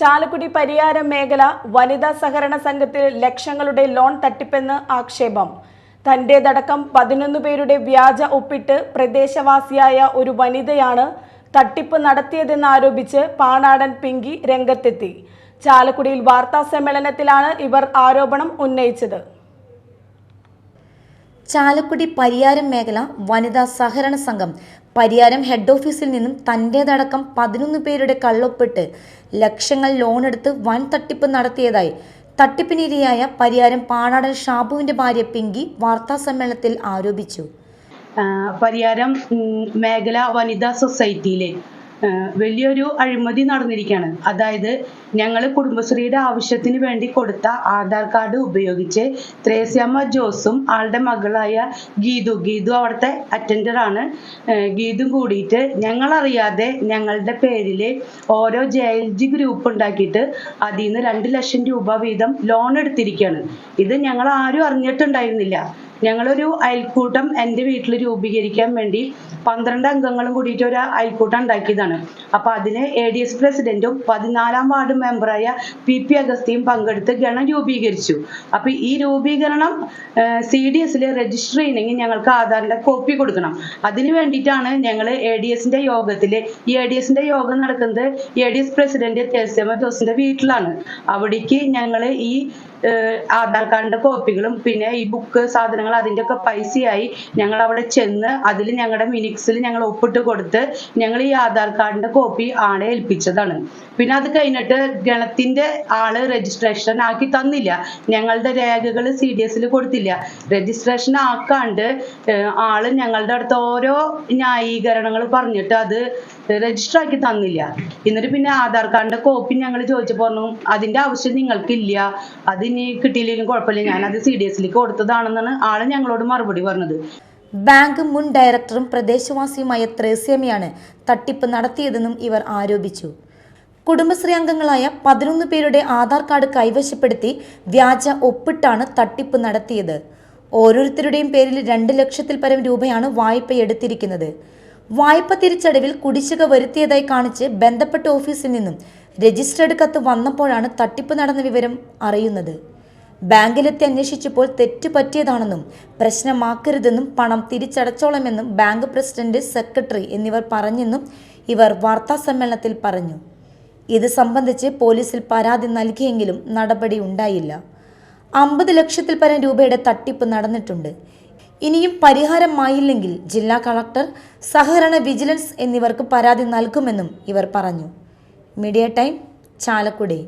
ചാലക്കുടി പരിയാരം മേഖല വനിതാ സഹകരണ സംഘത്തിൽ ലക്ഷങ്ങളുടെ ലോൺ തട്ടിപ്പെന്ന് ആക്ഷേപം. തന്റേതടക്കം 11 പേരുടെ വ്യാജ ഒപ്പിട്ട് പ്രദേശവാസിയായ ഒരു വനിതയാണ് തട്ടിപ്പ് നടത്തിയതെന്നാരോപിച്ച് പാണാടൻ പിങ്കി രംഗത്തെത്തി. ചാലക്കുടിയിൽ വാർത്താ സമ്മേളനത്തിലാണ് ഇവർ ആരോപണം ഉന്നയിച്ചത്. ചാലക്കുടി പരിയാരം മേഖല വനിതാ സഹകരണ സംഘം പരിയാരം ഹെഡ് ഓഫീസിൽ നിന്നും തന്റേതടക്കം 11 പേരുടെ കള്ളൊപ്പിട്ട് ലക്ഷങ്ങൾ ലോണെടുത്ത് വൻ തട്ടിപ്പ് നടത്തിയതായി തട്ടിപ്പിനിരയായ പരിയാരം പാണാടൻ ഷാബുവിന്റെ ഭാര്യ പിങ്കി വാർത്താ സമ്മേളനത്തിൽ ആരോപിച്ചു. പരിയാരം മേഖല വനിതാ സൊസൈറ്റിയിലെ വലിയൊരു അഴിമതി നടന്നിരിക്കുകയാണ്. അതായത് ഞങ്ങൾ കുടുംബശ്രീയുടെ ആവശ്യത്തിന് വേണ്ടി കൊടുത്ത ആധാർ കാർഡ് ഉപയോഗിച്ച് ത്രേസ്യാമ്മ ജോസും ആളുടെ മകളായ ഗീതു അവിടുത്തെ അറ്റൻഡറാണ്, ഗീതും കൂടിയിട്ട് ഞങ്ങളറിയാതെ ഞങ്ങളുടെ പേരിൽ ഓരോ JLG ഗ്രൂപ്പ് ഉണ്ടാക്കിയിട്ട് അതിൽ നിന്ന് 2 ലക്ഷം രൂപ വീതം ലോൺ എടുത്തിരിക്കുകയാണ്. ഇത് ഞങ്ങൾ ആരും അറിഞ്ഞിട്ടുണ്ടായിരുന്നില്ല. ഞങ്ങളൊരു അയൽക്കൂട്ടം എൻ്റെ വീട്ടിൽ രൂപീകരിക്കാൻ വേണ്ടി 12 അംഗങ്ങളും കൂടിയിട്ട് ഒരു അയൽക്കൂട്ടം ഉണ്ടാക്കിയതാണ്. അപ്പോൾ അതിന് ADS പ്രസിഡന്റും 14ാം വാർഡ് മെമ്പറായ PP അഗസ്തിയും പങ്കെടുത്ത് ഗണം രൂപീകരിച്ചു. അപ്പോൾ ഈ രൂപീകരണം CDSൽ രജിസ്റ്റർ ചെയ്യണമെങ്കിൽ ഞങ്ങൾക്ക് ആധാറിൻ്റെ കോപ്പി കൊടുക്കണം. അതിന് വേണ്ടിയിട്ടാണ് ഞങ്ങൾ ADSന്റെ യോഗത്തിൽ, ഈ ADSന്റെ യോഗം നടക്കുന്നത് ADS പ്രസിഡന്റ് ത്രേസ്യാമ്മ ജോസിന്റെ വീട്ടിലാണ്. അവിടേക്ക് ഞങ്ങൾ ഈ ആധാർ കാർഡിന്റെ കോപ്പികളും പിന്നെ ഈ ബുക്ക് സാധനങ്ങൾ അതിൻ്റെ ഒക്കെ പൈസയായി ഞങ്ങൾ അവിടെ ചെന്ന് അതിൽ ഞങ്ങളുടെ മിനിക്സിൽ ഞങ്ങൾ ഒപ്പിട്ട് കൊടുത്ത് ഞങ്ങൾ ഈ ആധാർ കാർഡിന്റെ കോപ്പി ആളെ ഏൽപ്പിച്ചതാണ്. പിന്നെ അത് കഴിഞ്ഞിട്ട് ഗണത്തിന്റെ ആള് രജിസ്ട്രേഷൻ ആക്കി തന്നില്ല. ഞങ്ങളുടെ രേഖകൾ CDSൽ കൊടുത്തില്ല. രജിസ്ട്രേഷൻ ആക്കാണ്ട് ആള് ഞങ്ങളുടെ അടുത്ത് ഓരോ ന്യായീകരണങ്ങൾ പറഞ്ഞിട്ട് അത് രജിസ്റ്റർ ആക്കി തന്നില്ല. എന്നിട്ട് പിന്നെ ആധാർ കാർഡിന്റെ കോപ്പി ഞങ്ങൾ ചോദിച്ചപ്പോൾ പറഞ്ഞു അതിന്റെ ആവശ്യം നിങ്ങൾക്കില്ല, അതിനി കിട്ടിയില്ലെങ്കിലും കുഴപ്പമില്ല, ഞാനത് CDSലേക്ക് കൊടുത്തതാണെന്നാണ് ആള് ഞങ്ങളോട് മറുപടി പറഞ്ഞത്. ബാങ്ക് മുൻ ഡയറക്ടറും പ്രദേശവാസിയുമായ ത്രേസ്യാമ്മയാണ് തട്ടിപ്പ് നടത്തിയതെന്നും ഇവർ ആരോപിച്ചു. കുടുംബശ്രീ അംഗങ്ങളായ 11 പേരുടെ ആധാർ കാർഡ് കൈവശപ്പെടുത്തി വ്യാജ ഒപ്പിട്ടാണ് തട്ടിപ്പ് നടത്തിയത്. ഓരോരുത്തരുടെയും പേരിൽ 2 ലക്ഷത്തിൽ പരം രൂപയാണ് വായ്പ എടുത്തിരിക്കുന്നത്. വായ്പ തിരിച്ചടവിൽ കുടിശ്ശിക വരുത്തിയതായി കാണിച്ച് ബന്ധപ്പെട്ട ഓഫീസിൽ നിന്നും രജിസ്റ്റേർഡ് കത്ത് വന്നപ്പോഴാണ് തട്ടിപ്പ് നടന്ന വിവരം അറിയുന്നത്. ബാങ്കിലെത്തി അന്വേഷിച്ചപ്പോൾ തെറ്റ് പറ്റിയതാണെന്നും പ്രശ്നമാക്കരുതെന്നും പണം തിരിച്ചടച്ചോളമെന്നും ബാങ്ക് പ്രസിഡന്റ്, സെക്രട്ടറി എന്നിവർ പറഞ്ഞെന്നും ഇവർ വാർത്താ സമ്മേളനത്തിൽ പറഞ്ഞു. ഇത് സംബന്ധിച്ച് പോലീസിൽ പരാതി നൽകിയെങ്കിലും നടപടി ഉണ്ടായില്ല. 50 ലക്ഷത്തിൽ പരം രൂപയുടെ തട്ടിപ്പ് നടന്നിട്ടുണ്ട്. ഇനിയും പരിഹാരമായില്ലെങ്കിൽ ജില്ലാ കളക്ടർ, സഹകരണ വിജിലൻസ് എന്നിവർക്ക് പരാതി നൽകുമെന്നും ഇവർ പറഞ്ഞു. Media time, Chalakudy.